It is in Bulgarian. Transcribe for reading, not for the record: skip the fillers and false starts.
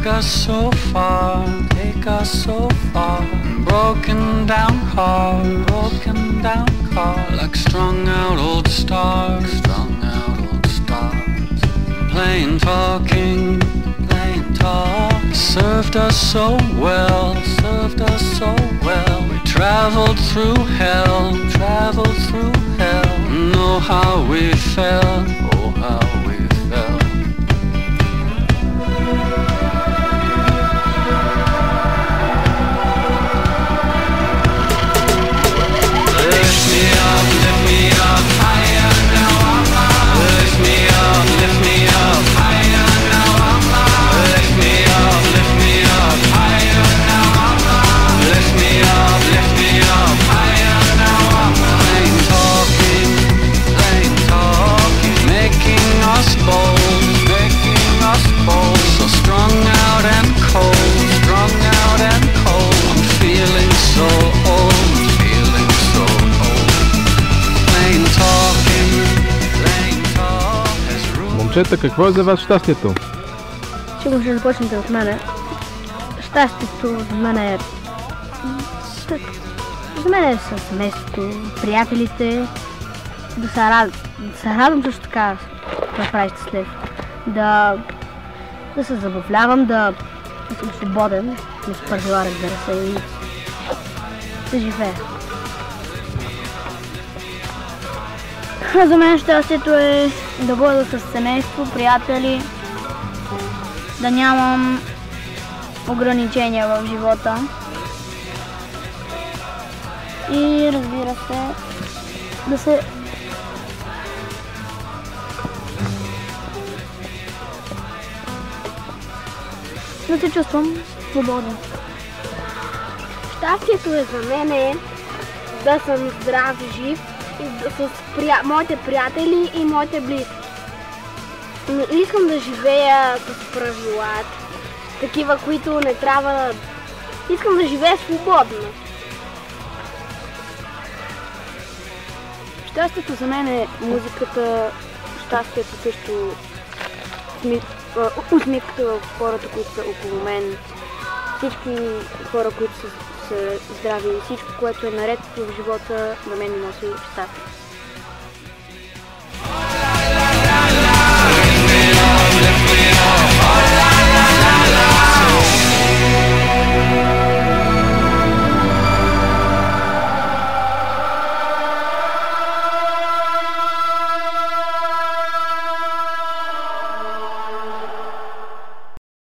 Take us so far, take us so far. Broken down car, like strung out old stars, plain talking, served us so well, we traveled through hell, know how we felt, oh how we felt. Lift me up higher, now I'm up. Lift me up higher, now I'm up. Lift me up higher, now I'm up. Lift me up higher, now I'm up. Plain talking, making us bold, so strung out and cold, I'm feeling so old, plain talking has ruined. Момчета, какво е за вас щастието? Сигурно ще започнете от мене. Щастието за мен е... За мен е семейството, приятелите, да се радвам също така да прави щастлив, да се забавлявам, да съм свободен, да се правила, разбира се, и да живея. За мен щастието е да бъда с семейство, приятели, да нямам ограничения в живота и разбира се, да се чувствам свободен. Щастието е за мен да съм здрав и жив с моите приятели и моите близки. Но искам да живея с правилата, такива, които не трябва да... Искам да живея свободно. Щастието за мен е музиката, щастието също, усмивката в хората, които са около мен, всички хора, които са здрави, всичко, което е наред в живота, на мен ми носи щастие.